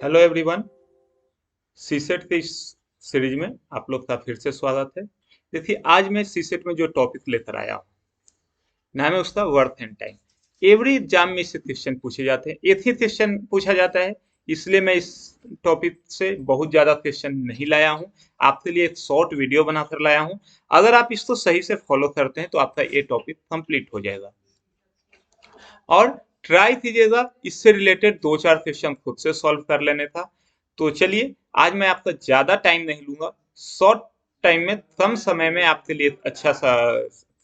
Hello everyone. CSAT की इस series में आप लोग का फिर से स्वागत है। देखिए, आज मैं सीसेट में जो टॉपिक लेकर आया हूँ, नाम है उसका worth and time. Every exam में इससे क्वेश्चन पूछे जाते हैं, एक ही क्वेश्चन पूछा जाता है। इसलिए मैं इस टॉपिक से बहुत ज़्यादा क्वेश्चन नहीं लाया हूँ, आपके लिए एक शॉर्ट वीडियो बनाकर लाया हूँ। अगर आप इसको सही से फॉलो करते हैं तो आपका ये टॉपिक कंप्लीट हो जाएगा। और ट्राई कीजिएगा इससे रिलेटेड दो चार क्वेश्चन खुद से सॉल्व कर लेने का। तो चलिए, आज मैं आपका ज्यादा टाइम नहीं लूंगा, शॉर्ट टाइम में कम समय में आपके लिए अच्छा सा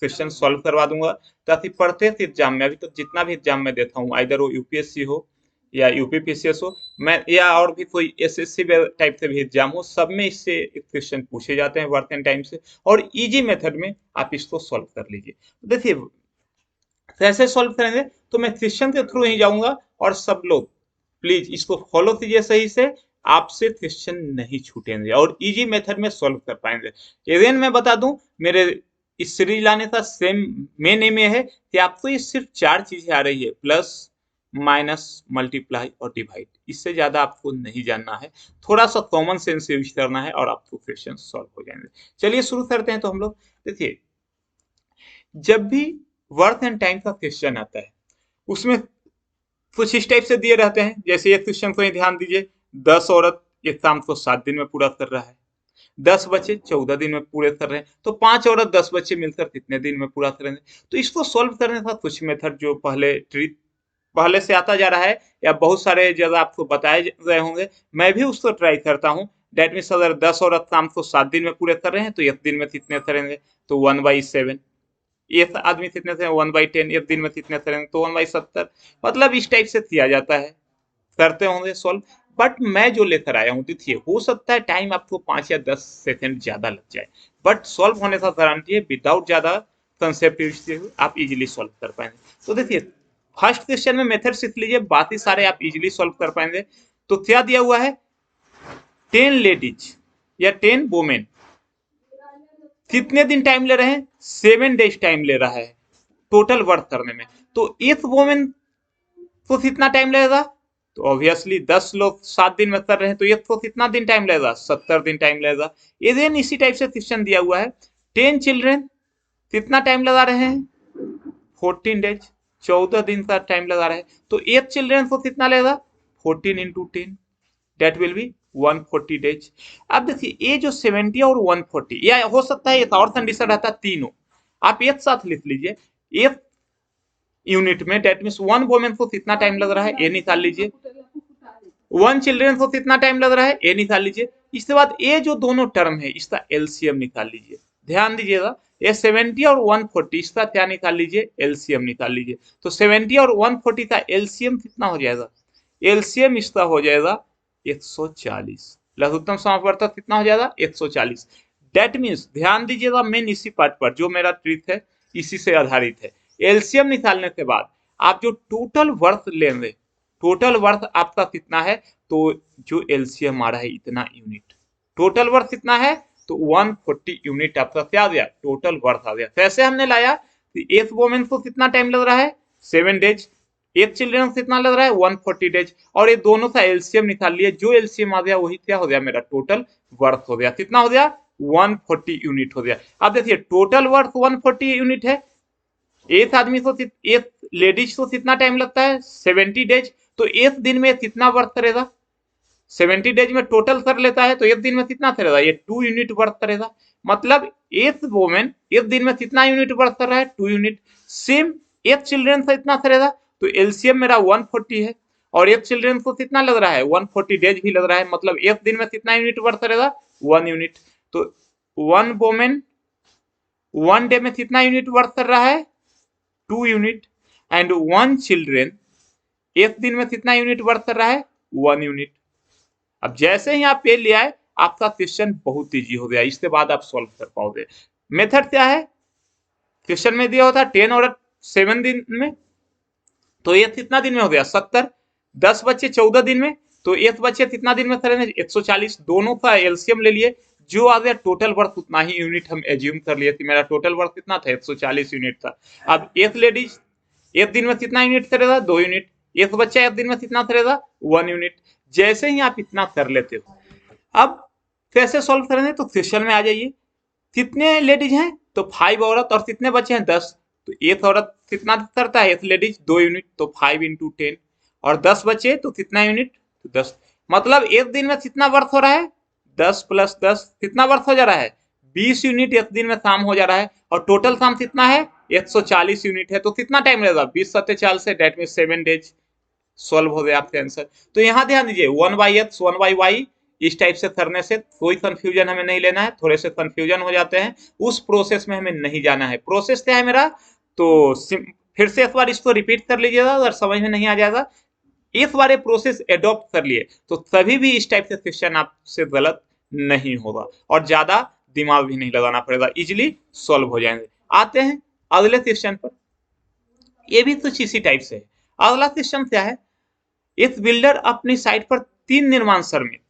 क्वेश्चन सॉल्व करवा दूंगा, ताकि प्रत्येक एग्जाम में, अभी तक जितना भी एग्जाम में देता हूँ, आइदर वो यूपीएससी हो या यूपीपीसीएस हो, मैं या और भी कोई एसएससी टाइप से भी एग्जाम हो, सब में इससे क्वेश्चन पूछे जाते हैं वर्क एंड टाइम से। और इजी मेथड में आप इसको सॉल्व कर लीजिए। देखिए, कैसे सॉल्व करेंगे, तो मैं क्वेश्चन के थ्रू ही जाऊंगा, और सब लोग प्लीज इसको फॉलो कीजिए सही से। आपसे क्वेश्चन नहीं छूटेंगे और इजी मेथड में सॉल्व कर पाएंगे। अगेन मैं बता दूं, मेरे इस सीरीज लाने का सेम मेन एम ये है कि आपको ये सिर्फ चार चीजें आ रही है, प्लस माइनस मल्टीप्लाई और डिवाइड। इससे ज्यादा आपको नहीं जानना है, थोड़ा सा कॉमन सेंस यूज करना है और आपको क्वेश्चन सॉल्व हो जाएंगे। चलिए शुरू करते हैं। तो हम लोग देखिए, जब भी वर्थ एंड टाइम का क्वेश्चन आता है, उसमें कुछ इस टाइप से दिए रहते हैं। जैसे एक क्वेश्चन को ही ध्यान दीजिए, 10 औरत एक काम को 7 दिन में पूरा कर रहा है, 10 बच्चे 14 दिन में पूरे कर रहे हैं, तो 5 औरत 10 बच्चे मिलकर कितने दिन में पूरा करेंगे। तो इसको सॉल्व करने का कुछ मेथड जो पहले से आता जा रहा है, या बहुत सारे जगह आपको बताए गए होंगे, मैं भी उसको ट्राई करता हूँ। डेट मीन्स अगर 10 औरत काम को 7 दिन में पूरे कर रहे हैं, तो एक दिन में कितने करेंगे, तो 1/7। एक आदमी कितने से 1/10, एक दिन में कितने करेंगे, तो 1/70। मतलब इस टाइप से किया जाता है, करते होंगे सॉल्व। बट मैं जो लेकर आया हूँ, देखिए, हो सकता है टाइम आपको 5 या 10 सेकंड ज्यादा लग जाए, बट सॉल्व होने का गारंटी है, विदाउट ज्यादा कंसेप्ट यूज किए हुए आप इजीली सॉल्व कर पाएंगे। तो देखिए, फर्स्ट क्वेश्चन में मेथड सीख लीजिए, बाकी सारे आप इजीली सॉल्व कर पाएंगे। तो क्या दिया हुआ है, 10 लेडीज या 10 वोमेन कितने दिन टाइम ले रहे हैं, 7 डेज टाइम ले रहा है टोटल वर्क करने में। तो एक वोमेन को कितना टाइम लगेगा, तो ऑब्वियसली 10 लोग 7 दिन में कर रहे हैं, तो एक को कितना दिन टाइम लगेगा, 70 दिन टाइम लगेगा। इधर इसी टाइप से क्वेश्चन दिया हुआ है, 10 चिल्ड्रेन कितना टाइम लगा रहे हैं, 14 डेज, 14 दिन का टाइम लगा रहे हैं। तो एक चिल्ड्रेन को कितना लगेगा, 14 × 10, डेट विल बी 140 डेज। अब देखिए, ये जो 70 और 140, या हो सकता है एक और कंडीशन रहता है, तीनों आप एक साथ लिख लीजिए। एक यूनिट में, डेट मीन वन वोमेन को कितना टाइम लग रहा है, ये निकाल लीजिए। 1 चिल्ड्रेन को कितना टाइम लग रहा है, ये निकाल लीजिए। इसके बाद ये जो दोनों टर्म है, इसका एलसीएम निकाल लीजिए। ध्यान दीजिएगा, ये 70 और 140, इसका क्या निकाल लीजिए, एलसीएम निकाल लीजिए। तो 70 और 140 का एलसीएम कितना हो जाएगा, एलसीएम इसका हो जाएगा 140। लघुत्तम समापवर्तक कितना हो जाएगा, 140। डेट मीन्स, ध्यान दीजिएगा, मेन इसी पार्ट पर जो मेरा ट्रिक है इसी से आधारित है। एलसीएम निकालने के बाद आप जो टोटल वर्थ लेंगे, टोटल वर्थ आपका कितना है, तो जो एलसीएम आ रहा है इतना यूनिट, टोटल वर्थ कितना है, तो 140 यूनिट आपका क्या आ गया, टोटल वर्थ आ गया। कैसे हमने लाया, एक वोमेन को कितना टाइम लग रहा है, 7 डेज, एक चिल्ड्रन को कितना लग रहा है, 140 डेज, और ये दोनों का एलसीएम निकाल लिया। जो एलसीएम आ गया वही क्या हो गया, मेरा टोटल वर्थ हो गया। कितना हो गया, 140 यूनिट हो गया। अब देखिए, टोटल वर्थ 140 यूनिट है। एक आदमी को, एक लेडीज को कितना टाइम लगता है, 70 डेज। तो एक दिन में कितना वर्क करेगा, 70 डेज में टोटल कर लेता है, तो एक दिन में कितना करेगा, ये 2 यूनिट वर्क करेगा। मतलब एक वोमेन एक दिन में कितना यूनिट वर्क कर रहा है, 2 यूनिट। सेम एक चिल्ड्रन से इतना करेगा, तो एलसीएम मेरा 140 है, और एक चिल्ड्रन को कितना लग रहा है, 140 डेज भी लग रहा है। मतलब एक दिन में कितना यूनिट वर्क करेगा, 1 यूनिट। तो वन वोमेन 1 डे में कितना यूनिट वर्क कर रहा है, 2 यूनिट। एंड 1 चिल्ड्रेन एक दिन में कितना यूनिट वर्क कर रहा है, 1 यूनिट। अब जैसे ही आप ये ले आए, आपका क्वेश्चन बहुत इजी हो गया, इसके बाद आप सॉल्व कर पाओगे। मेथड क्या है, क्वेश्चन में दिया होता 10 और 7 दिन में, तो ये कितना दिन में हो गया, 70। 10 बच्चे 14 दिन में, तो एक बच्चे कितना दिन में करेंगे, 140। दोनों का एलसीएम ले लिए, जो आ गया टोटल वर्क उतना ही यूनिट हम एज्यूम कर लिए कि मेरा टोटल वर्क कितना था, 140 यूनिट था। अब एक लेडीज एक दिन में कितना यूनिट करेगा, 2 यूनिट। एक बच्चा एक दिन में कितना करेगा 1 यूनिट। जैसे ही आप इतना कर लेते हो, अब कैसे सॉल्व करेंगे, तो क्वेश्चन में आ जाइए। कितने लेडीज हैं, तो 5 औरत, और कितने बच्चे हैं 10। तो एक औरत कितना करता है, एक लेडीज 2 यूनिट, तो 5 इंटू 10, और 10 बच्चे तो कितना यूनिट, तो 10। मतलब एक दिन में कितना वर्थ हो रहा है, 10 प्लस 10 कितना वर्थ हो जा रहा है, 20 यूनिट एक दिन में काम हो जा रहा है। और टोटल काम कितना है, 140 यूनिट है। तो कितना टाइम लगेगा, 20 सत्ते 40 से, डेट मीन 7 डेज। सॉल्व हो गया आपका आंसर। तो यहाँ ध्यान दीजिए 1/x 1/y इस टाइप से करने से कोई कंफ्यूजन हमें नहीं लेना है। थोड़े से कंफ्यूजन हो जाते हैं, उस प्रोसेस में हमें नहीं जाना है। प्रोसेस क्या है मेरा, तो फिर से एक बार इसको रिपीट कर लीजिएगा, अगर समझ में नहीं आ जाएगा एक बार ये प्रोसेस एडॉप्ट कर लिए तो कभी भी इस टाइप से क्वेश्चन आपसे गलत नहीं होगा, और ज्यादा दिमाग भी नहीं लगाना पड़ेगा, इजिली सॉल्व हो जाएंगे। आते हैं अगले क्वेश्चन पर, ये भी कुछ इसी टाइप से है। अगला क्वेश्चन क्या है, एक बिल्डर अपनी साइट पर 3 निर्माण श्रमिक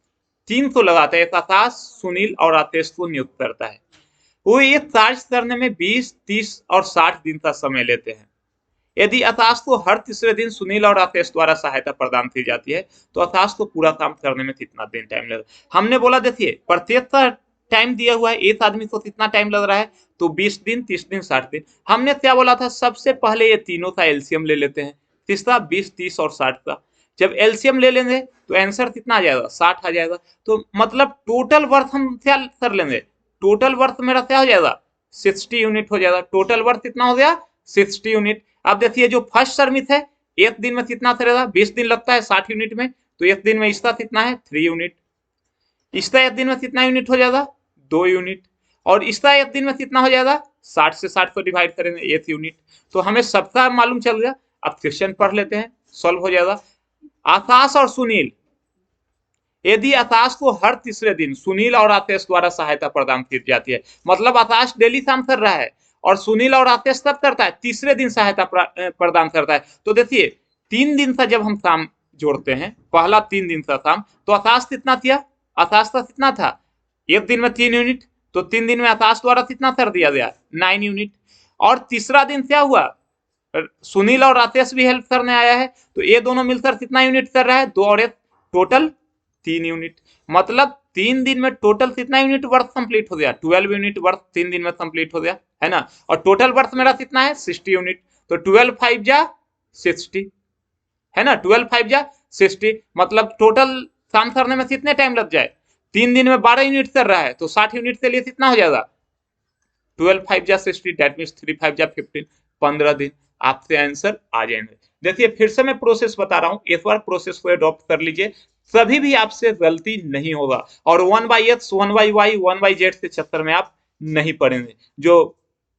3 तो लगाता है, आकाश, सुनील और राकेश को नियुक्त करता है। वो ये कार्य करने में 20, 30 और 60 दिन का समय लेते हैं। यदि आकाश को हर तीसरे दिन सुनील और राकेश द्वारा सहायता प्रदान की जाती है, तो आकाश को पूरा काम करने में कितना दिन टाइम लगेगा। हमने बोला देखिए प्रत्येक का टाइम दिया हुआ है, एक आदमी को कितना टाइम लग रहा है, तो 20 दिन, 30 दिन, 60 दिन। हमने क्या बोला था, सबसे पहले ये तीनों का एलसीएम ले लेते हैं, तीसरा 20, 30 और 60 का। जब एलसीएम ले लेंगे तो आंसर कितना आ जाएगा, 60 आ जाएगा। तो मतलब टोटल वर्थ हम क्या कर लेंगे, टोटल वर्थ मेरा क्या हो जाएगा, 60 यूनिट हो जाएगा। टोटल वर्थ कितना हो गया, 60 यूनिट। अब देखिए जो फर्स्ट श्रमिक है एक दिन में कितना करेगा, 20 दिन लगता है 60 यूनिट में, तो एक दिन में इसका कितना है 3 यूनिट। इसका एक दिन में कितना यूनिट हो जाएगा, 2 यूनिट। और इसका एक दिन में कितना हो जाएगा, 60 से 60 को डिवाइड करेंगे 1 यूनिट। तो हमें सबका मालूम चल गया। अब क्वेश्चन पढ़ लेते हैं, सॉल्व हो जाएगा। आकाश और सुनील, यदि आकाश को हर तीसरे दिन सुनील और राकेश द्वारा सहायता प्रदान की जाती है, मतलब आकाश डेली काम कर रहा है और सुनील और राकेश तब करता है, तीसरे दिन सहायता प्रदान करता है। तो देखिए 3 दिन का जब हम काम जोड़ते हैं, पहला 3 दिन का काम, तो आकाश कितना किया, आकाश का कितना था, एक दिन में 3 यूनिट, तो 3 दिन में आकाश द्वारा कितना कर दिया गया, 9 यूनिट। और तीसरा दिन क्या हुआ, सुनील और राकेश भी हेल्प करने आया है, तो ये दोनों मिलकर कितना यूनिट कर रहा है, 2 और 1 टोटल 3 यूनिट। मतलब 3 दिन में टोटल कितना यूनिट वर्थ कंप्लीट हो गया, 12 यूनिट वर्थ 3 दिन में कंप्लीट हो गया, है ना। और टोटल वर्थ मेरा कितना है 60 यूनिट, तो 12 5 जा 60, है ना, 12 5 जा 60। मतलब टोटल काम करने में कितने टाइम लग जाए, 3 दिन में 12 यूनिट कर रहा है, तो 60 यूनिट के लिए कितना हो जाएगा, 12 5 जा 60, दैट मीन्स 3 5 जा 15, 15 दिन आपसे आंसर आ जाएंगे। देखिए फिर से मैं प्रोसेस बता रहा हूं, एक बार प्रोसेस को अडॉप्ट कर लीजिए, कभी भी आपसे गलती नहीं होगा। और 1/x 1/y 1/z के चक्कर में आप नहीं पड़ेंगे, जो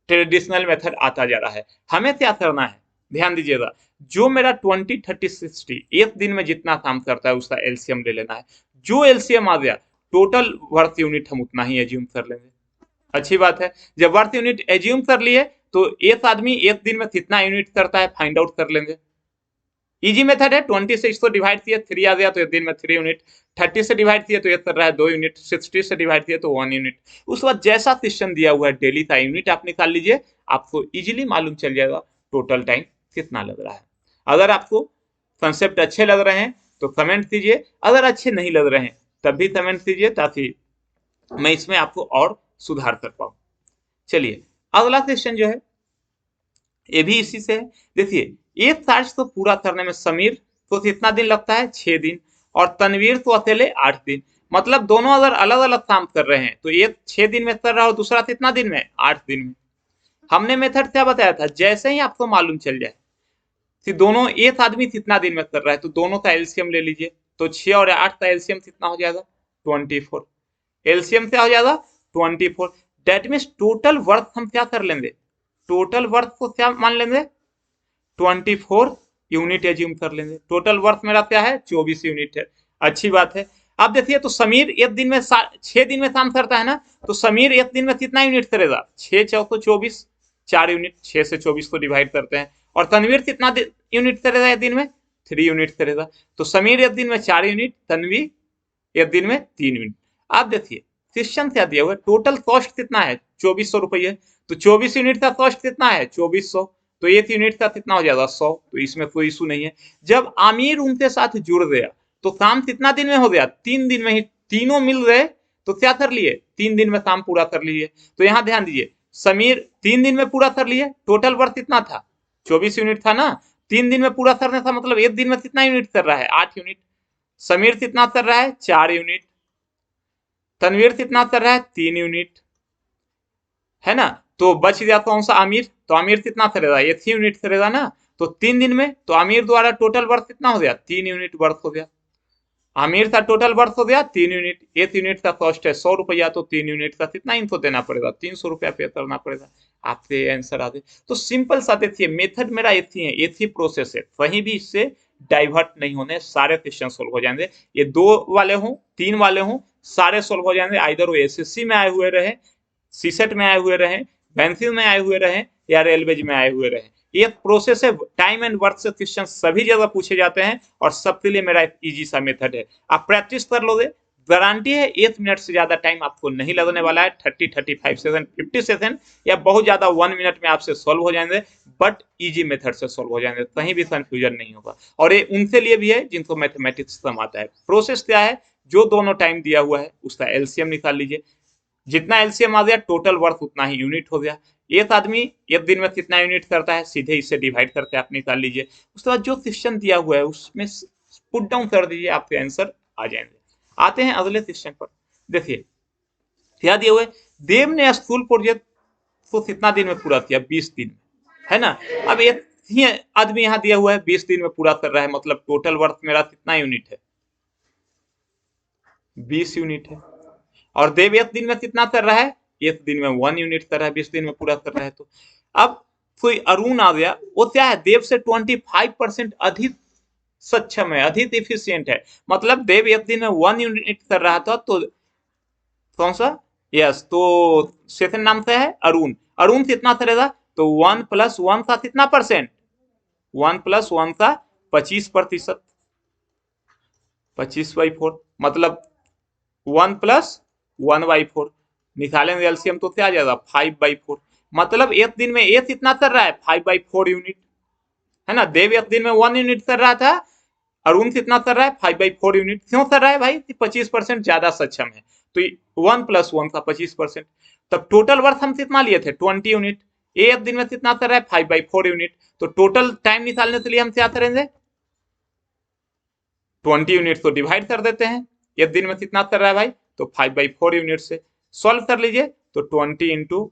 ट्रेडिशनल मेथड आता जा रहा है। हमें क्या करना है, ध्यान दीजिएगा, जो मेरा 20 30 60 एक दिन में जितना काम करता है उसका एलसीएम ले लेना है। जो एलसीएम आ गया, टोटल वर्थ यूनिट हम उतना ही एज्यूम कर लेंगे। अच्छी बात है, जब वर्थ यूनिट एज्यूम कर लिए तो एक आदमी एक दिन में कितना यूनिट करता है फाइंड आउट कर लेंगे। इजी मेथड है, 20 से इसको डिवाइड किया 3 आ गया तो एक दिन में 3 यूनिट, 30 से डिवाइड किया तो एक कर रहा है 2 यूनिट, 60 से डिवाइड किया तो 1 यूनिट। उसके बाद जैसा क्वेश्चन दिया हुआ है डेली का यूनिट आप निकाल लीजिए, आपको इजीली मालूम चल जाएगा टोटल टाइम कितना लग रहा है। अगर आपको कंसेप्ट अच्छे लग रहे हैं तो कमेंट कीजिए, अगर अच्छे नहीं लग रहे हैं तब भी कमेंट कीजिए, ताकि मैं इसमें आपको और सुधार कर पाऊं। चलिए अगला क्वेश्चन जो है ये भी इसी से है। देखिए एक कार्य को पूरा करने में समीर को कितना दिन लगता है, 6 दिन, और तनवीर को अकेले 8 दिन। मतलब दोनों अगर अलग अलग काम कर रहे हैं तो एक 6 दिन में कर रहा हो, दूसरा कितना दिन में, 8 दिन में। हमने मेथड क्या बताया था, जैसे ही आपको मालूम चल जाए कि दोनों एक आदमी कितना दिन में कर रहा है, तो दोनों का एलसीएम ले लीजिए, तो 6 और 8 का एलसीएम कितना हो जाएगा, 24। एलसीएम क्या हो जाएगा 24, दैट मीन्स टोटल वर्थ हम क्या कर लेंगे, टोटल वर्थ को क्या मान लेंगे, 24 यूनिट एज्यूम कर लेंगे। टोटल वर्थ मेरा क्या है, 24 यूनिट है। अच्छी बात है। अब देखिए तो समीर एक दिन में 6 दिन में काम करता है ना, तो समीर एक दिन में कितना यूनिट करेगा, 6 चौको 24, 4 यूनिट, 6 से 24 को डिवाइड करते हैं। और तनवीर कितना यूनिट करेगा एक दिन में, 3 यूनिट करेगा। तो समीर एक दिन में 4 यूनिट, तनवीर एक दिन में 3 यूनिट। आप देखिए क्वेश्चन क्या दिया हुआ है, टोटल कॉस्ट कितना है 2400 रुपये, तो 24 यूनिट का कॉस्ट कितना है 2400, तो एक यूनिट का कितना हो जाएगा 100, तो इसमें कोई इशू नहीं है। जब आमिर उनके साथ जुड़ गया तो काम कितना दिन में हो गया, 3 दिन में ही तीनों मिल गए तो क्या कर लिए, 3 दिन में काम पूरा कर लिए। तो यहाँ ध्यान दीजिए, समीर 3 दिन में पूरा कर लिए, टोटल वर्क कितना था 24 यूनिट था ना, 3 दिन में पूरा करने था, मतलब एक दिन में कितना यूनिट कर रहा है 8 यूनिट। समीर कितना कर रहा है 4 यूनिट, तनवीर कितना कर रहा है 3 यूनिट, है ना। तो बच गया कौन सा, आमिर, तो आमिर कितना करेगा 1 यूनिट करेगा ना। तो 3 दिन में तो आमिर द्वारा टोटल वर्क कितना हो गया 3 यूनिट वर्क हो गया, आमिर का टोटल वर्क हो गया 3 यूनिट। 1 यूनिट का कॉस्ट है 100 रुपया, तो 3 यूनिट का कितना इनको देना पड़ेगा 300 रुपया पे करना पड़ेगा, आपके आंसर आ गए। तो सिंपल सा देखिए, मेथड मेरा एक ही है, एक ही प्रोसेस है, कहीं भी इससे डाइवर्ट नहीं होने, सारे क्वेश्चन सोल्व हो जाएंगे। ये 2 वाले हों 3 वाले हों, सारे सोल्व हो जाएंगे, आइदर वो एसएससी में आए हुए रहे, सीसेट में आए हुए रहे, बैंकिंग में आए हुए रहे, या रेलवेज में आए हुए रहे। ये प्रोसेस है, टाइम एंड वर्क से क्वेश्चन सभी जगह पूछे जाते हैं, और सबके लिए मेरा इजी सा मेथड है। आप प्रैक्टिस कर लोगे, गारंटी है 1 मिनट से ज्यादा टाइम आपको नहीं लगने वाला है, 30-35 सेकंड 50 सेकंड या बहुत ज्यादा 1 मिनट में आपसे सॉल्व हो जाएंगे, बट इजी मेथड से सॉल्व हो जाएंगे, कहीं भी कंफ्यूजन नहीं होगा। और ये उनके लिए भी है जिनको मैथमेटिक्स कम आता है। प्रोसेस क्या है, जो दोनों टाइम दिया हुआ है उसका एलसीएम निकाल लीजिए, जितना एलसीएम आ गया टोटल वर्क उतना ही यूनिट हो गया। एक आदमी एक दिन में कितना यूनिट करता है, सीधे इससे डिवाइड करके आप निकाल लीजिए। उसके बाद जो क्वेश्चन दिया हुआ है उसमें पुट डाउन कर दीजिए, आपके आंसर आ जाएंगे। आते हैं अगले क्वेश्चन पर। देखिए क्या दिया हुआ है, देव ने स्कूल प्रोजेक्ट को कितना दिन में पूरा किया 20 दिन में, है ना। अब एक ही आदमी यहाँ दिया हुआ है 20 दिन में पूरा कर रहा है, मतलब टोटल वर्क मेरा कितना यूनिट है 20 यूनिट है। और देव एक दिन में कितना कर रहा है, एक दिन में 1 यूनिट कर रहा है, 20 दिन में पूरा कर रहा है। तो अब कोई अरुण आ गया, वो क्या है देव से 25% अधिक सक्षम है, अधिक इफिशियंट है, मतलब देव एक दिन में 1 यूनिट कर रहा था, तो कौन सा, यस, तो सेकंड नाम क्या है अरुण, अरुण कितना करेगा, तो 1 + 1 का कितना परसेंट, 1 + 1 का 25%, 25/4, मतलब 1 + 1/4 निकालेंगे एलसीएम तो क्या आ जाएगा 5/4, मतलब एक दिन में एक कितना कर रहा है 5/4 यूनिट, है ना। देव एक दिन में 1 यूनिट कर रहा था, अरुण कितना कर रहा है 5/4 यूनिट, क्यों कर रहा है भाई, 25% ज्यादा सक्षम है, तो 1 + 1 का 25%। तब टोटल वर्क हम कितना लिए थे 20 यूनिट, एक दिन में कितना कर रहा है 5/4 यूनिट, तो टोटल टाइम निकालने के लिए हम क्या करेंगे 20 यूनिट तो डिवाइड कर देते हैं, एक दिन में कितना कर रहा है भाई, तो 5/4 यूनिट से सॉल्व कर लीजिए, तो 20 ×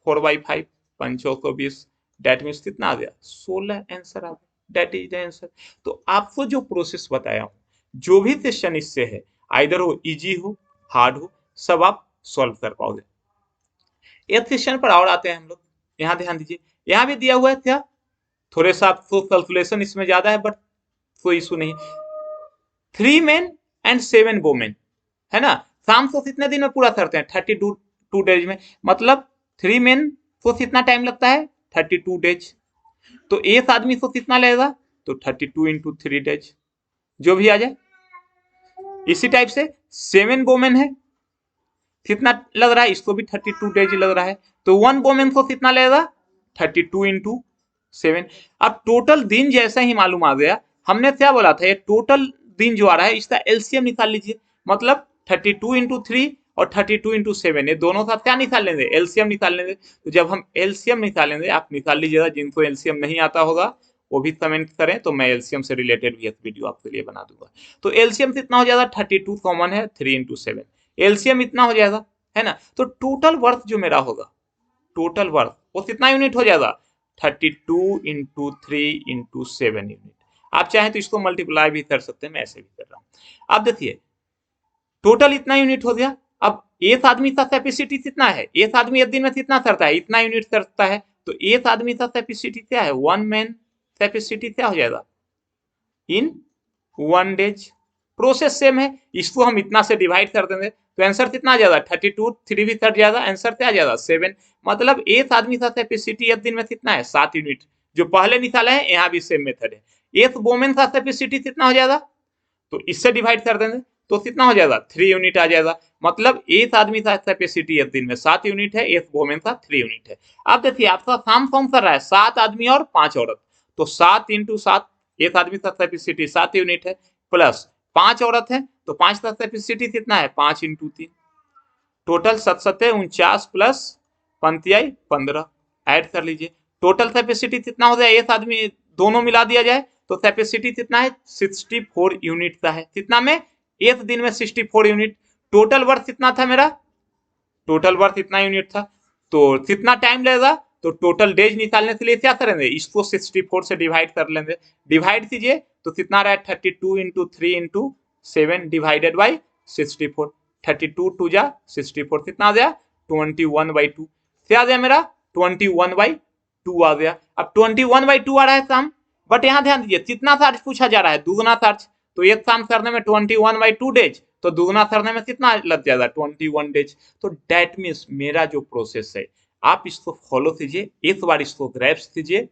4/5 520, डेट मीन्स कितना आ गया 16 आंसर आ गया, डेट इज द आंसर। तो आपको जो प्रोसेस बताया हूं, जो भी क्वेश्चन इससे है, आइदर वो इजी हो हार्ड हो, सब आप सॉल्व कर पाओगे। एक क्वेश्चन पर और आते हैं हम लोग, यहाँ ध्यान दीजिए, यहाँ भी दिया हुआ है क्या, थोड़े सा आपको कैलकुलेशन इसमें ज्यादा है, बट कोई इशू नहीं। 3 men and 7 women, है ना, शाम को कितने दिन में पूरा करते हैं 32 डेज में, मतलब 3 men को कितना टाइम लगता है 32 डेज, तो एक आदमी को कितना लगेगा, तो 32 × 3 डेज, जो भी आ जाए। इसी टाइप से 7 वोमेन है, कितना लग रहा है, इसको भी 32 डेज लग रहा है, तो 1 वोमेन को कितना लगेगा 32 × 7। अब टोटल दिन जैसा ही मालूम आ गया, हमने क्या बोला था, ये टोटल दिन जो आ रहा है इसका एलसीएम निकाल लीजिए, मतलब 32 × 3 और 32 × 7, ये दोनों का क्या निकाल लेंगे एलसीएम निकाल लेंगे। तो जब हम एलसीएम निकालेंगे, आप निकाल लीजिएगा, जिनको एलसीएम नहीं आता होगा वो भी कमेंट करें, तो मैं एलसीएम से रिलेटेड भी एक वीडियो आपके लिए बना दूंगा। तो एलसीएम कितना हो जाएगा 32 कॉमन है, 3 × 7, एलसीएम इतना हो जाएगा, है ना। तो टोटल वर्क जो मेरा होगा, टोटल वर्क वो कितना यूनिट हो जाएगा 32 × 3 × 7 यूनिट। आप चाहें तो इसको मल्टीप्लाई भी कर सकते हैं, मैं ऐसे भी कर रहा हूं। आप देखिए टोटल इतना यूनिट हो गया। अब एक आदमी का कैपेसिटी कितना है, एक आदमी एक दिन में कितना करता है, इतना यूनिट करता है, तो एक आदमी का कैपेसिटी क्या है, 1 मैन कैपेसिटी क्या हो जाएगा इन 1 डेज। प्रोसेस सेम है, इसको हम इतना से डिवाइड कर देंगे, तो आंसर कितना आ जाएगा 32, 3 भी कट जाएगा, आंसर क्या आ जाएगा 7। मतलब एक आदमी का कैपेसिटी एक दिन में कितना है 7 यूनिट, जो पहले निकाला है यहाँ भी सेम मेथड है। एक वोमेन का कैपेसिटी कितना हो जाएगा, तो इससे डिवाइड कर देंगे, तो कितना हो जाएगा 3 यूनिट आ जाएगा। मतलब एक आदमी का कैपेसिटी एक दिन में 7 यूनिट है, एक वोमेन का 3 यूनिट है। अब देखिए आपका काम कौन कर रहा है, 7 आदमी और 5 औरत, तो 7 इंटू 7, एक आदमी का कैपेसिटी 7 यूनिट है, प्लस 5 औरत है तो 5 का कैपेसिटी कितना है 5 इंटू 3, टोटल 7 49 प्लस 15 ऐड कर लीजिए, टोटल कैपेसिटी कितना हो जाए, एक आदमी दोनों मिला दिया जाए तो कैपेसिटी कितना है 64 यूनिट का है। कितना में, एक दिन में 64 यूनिट। टोटल वर्थ कितना था मेरा, टोटल वर्थ इतना यूनिट था, तो कितना टाइम लगेगा, तो टोटल डेज निकालने के लिए क्या करेंगे, इसको 64 से डिवाइड कर लेंगे, डिवाइड कीजिए तो कितना रहा 32 into 3 into 7 divided by 64, 32 two जा 64, कितना आ गया 21/2, क्या आ गया मेरा 21/2 आ गया। अब 21/2 आ रहा है काम, बट यहाँ ध्यान दीजिए कितना चार्ज पूछा जा रहा है, दुगना चार्ज, तो एक काम करने में 21/2 डेज, तो दुगना करने में कितना लग जाएगा 21 डेज। तो डेट मीन्स मेरा जो प्रोसेस है आप इसको फॉलो कीजिए, एक बार इसको ग्रैप्स कीजिए,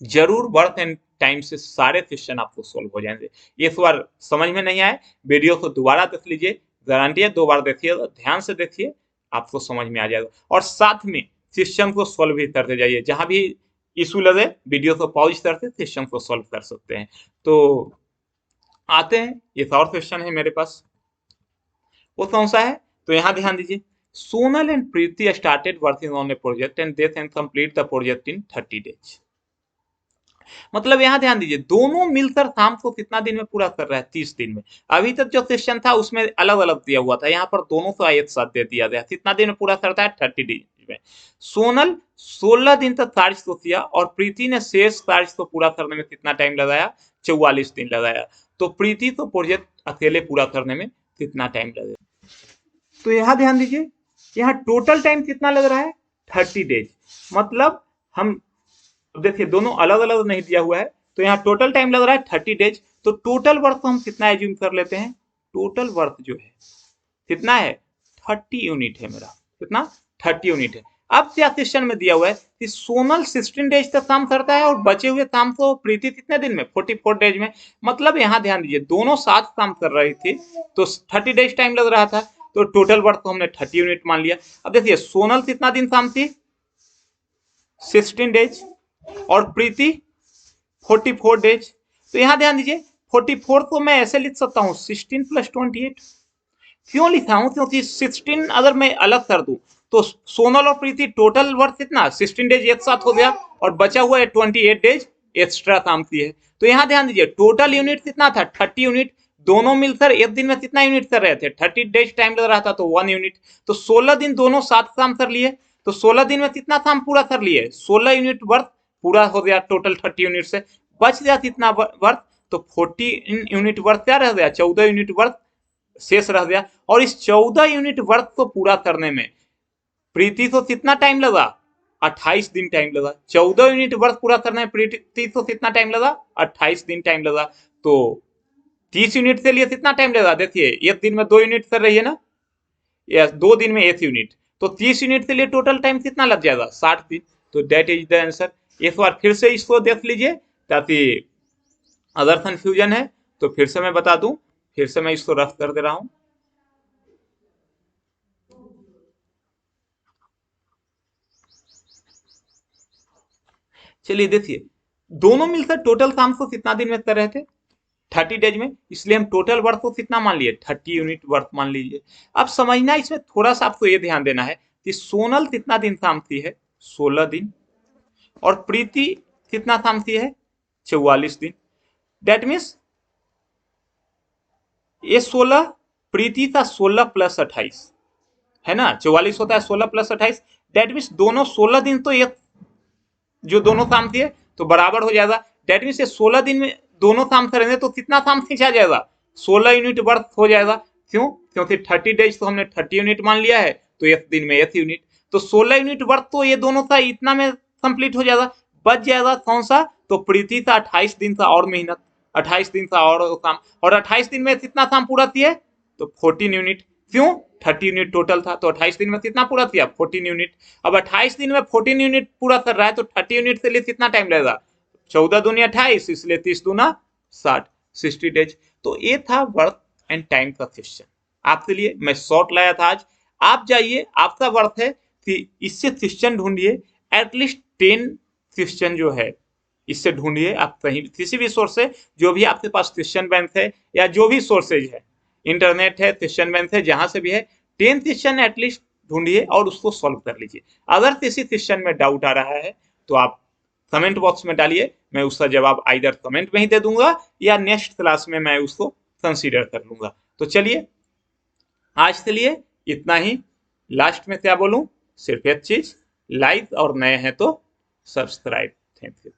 जरूर वर्थ एंड टाइम से सारे क्वेश्चन आपको सोल्व हो जाएंगे। एक बार समझ में नहीं आए वीडियो को दोबारा देख लीजिए, गारंटी है 2 बार देखिए, ध्यान से देखिए आपको समझ में आ जाएगा, और साथ में क्वेश्चन को सोल्व भी करते जाइए, जहां भी इशू लगे वीडियो को पॉज करके क्वेश्चन को सोल्व कर सकते हैं। तो आते हैं, एक और क्वेश्चन है मेरे पास, वो कौन सा है, तो यहाँ ध्यान दीजिए, Sonal and Preeti started working on A project and they can complete the project in 30 days. मतलब यहाँ ध्यान दीजिए दोनों मिलकर काम को कितना दिन में पूरा कर रहा है 30 दिन में। अभी तक जो क्वेश्चन था उसमें अलग अलग दिया हुआ था, यहाँ पर दोनों को एक साथ दे दिया गया, कितना दिन में पूरा करता है 30 डेज में। सोनल 16 दिन तक कार्य को किया और प्रीति ने शेष कार्य को पूरा करने में कितना टाइम लगाया 44 दिन लगाया, तो प्रीति को प्रोजेक्ट अकेले पूरा करने में कितना टाइम लगेगा। तो यहाँ ध्यान दीजिए, यहाँ टोटल टाइम कितना लग रहा है 30 डेज, मतलब हम देखिए दोनों अलग अलग नहीं दिया हुआ है, तो यहाँ टोटल टाइम लग रहा है 30 डेज, तो टोटल वर्क को हम कितना एज्यूम कर लेते हैं, टोटल वर्क जो है कितना है 30 यूनिट है मेरा, कितना 30 यूनिट है। अब क्या क्वेश्चन में दिया हुआ है कि सोनल 16 डेज तक काम करता है और बचे हुए काम को प्रीति कितने दिन में 44 डेज में। मतलब यहाँ ध्यान दीजिए दोनों साथ काम कर रही थी तो 30 डेज टाइम लग रहा था, तो टोटल वर्क को हमने 30 यूनिट मान लिया। अब देखिए सोनल कितना दिन काम थी 16 डेज और प्रीति 44 डेज, तो यहां ध्यान दीजिए 44 को मैं ऐसे लिख सकता हूं 16 + 28, क्यों लिखा हूं, क्योंकि 16 अगर मैं अलग कर दूं तो सोनल और प्रीति टोटल वर्क कितना 16 डेज एक साथ हो गया और बचा हुआ है 28 डेज एक्स्ट्रा काम की है। तो यहां ध्यान दीजिए टोटल यूनिट कितना था 30 यूनिट, दोनों मिलकर एक दिन में कितना यूनिट कर रहे थे 30 डेज टाइम लग रहा था तो 1 यूनिट, तो 16 दिन दोनों साथ काम कर लिए, तो 16 दिन में कितना काम पूरा कर लिए 16 यूनिट वर्क पूरा हो गया टोटल 30 यूनिट से, बच गया कितना वर्क, तो 14 यूनिट वर्क क्या रह गया 14 यूनिट वर्क शेष रह गया, और इस 14 यूनिट वर्क को पूरा करने में प्रीति को कितना टाइम लगा 28 दिन टाइम लगा, 14 यूनिट वर्क पूरा करने में प्रीति को कितना टाइम लगा 28 दिन टाइम लगा। तो 30 यूनिट के लिए कितना टाइम लगा, देखिए एक दिन में 2 यूनिट कर रही है ना, या 2 दिन में 1 यूनिट, तो 30 यूनिट के लिए टोटल टाइम कितना लग जाएगा 60 दिन, तो दैट इज द आंसर। एक बार फिर से इसको देख लीजिए ताकि अगर कंफ्यूजन है तो फिर से मैं बता दूं, फिर से मैं इसको रफ कर दे रहा हूं। चलिए देखिए दोनों मिलकर टोटल काम को कितना दिन में कर रहे थे 30 डेज में, इसलिए हम टोटल वर्क को कितना मान लिए 30 यूनिट वर्क मान लीजिए। अब समझना इसमें थोड़ा सा आपको ये ध्यान देना है कि सोनल कितना दिन काम की है 16 दिन और प्रीति कितना काम की है 44 दिन, दैट मीन्स ये 16 प्रीति का 16 + 28 है ना, 44 होता है 16 + 28, दैट मीन्स दोनों 16 दिन तो एक जो दोनों काम किए तो बराबर हो जाएगा, दैट मीन्स ये 16 दिन में दोनों काम करेंगे तो कितना काम खींचा जाएगा 16 यूनिट वर्क हो जाएगा, क्यों, क्योंकि 30 डेज तो हमने 30 यूनिट मान लिया है तो एक दिन में 1 यूनिट, तो 16 यूनिट वर्क तो ये दोनों का इतना में कंप्लीट हो जाएगा, बच जाएगा कौन सा, तो प्रीति का 28 दिन का और मेहनत, 28 दिन का और काम, और 28 दिन में कितना काम पूरा किया तो 14 यूनिट, क्यों 30 यूनिट टोटल था तो 28 दिन में कितना पूरा किया 14 यूनिट। अब 28 दिन में 14 यूनिट पूरा कर रहा है तो 30 यूनिट के लिए कितना टाइम लगेगा 14 दूनी 28, इसलिए 30 दूना 60 60 डेज। तो ये था वर्क एंड टाइम का क्वेश्चन आपके लिए मैं शॉर्ट लाया था आज। आप जाइए, आपका वर्थ है कि इससे क्वेश्चन ढूंढिए, एटलीस्ट 10 क्वेश्चन जो है इससे ढूंढिए। आप कहीं किसी भी सोर्स से, जो भी आपके पास क्वेश्चन बैंक है या जो भी सोर्सेज है, इंटरनेट है, क्वेश्चन बैंक है, जहां से भी है, 10 क्वेश्चन एटलीस्ट ढूंढिए और उसको सॉल्व कर लीजिए। अगर किसी क्वेश्चन में डाउट आ रहा है तो आप कमेंट बॉक्स में डालिए, मैं उसका जवाब आइदर कमेंट में ही दे दूंगा या नेक्स्ट क्लास में मैं उसको कंसीडर कर लूंगा। तो चलिए, आज के लिए इतना ही। लास्ट में क्या बोलूं, सिर्फ एक चीज, लाइक और नए हैं तो सब्सक्राइब। Thank you.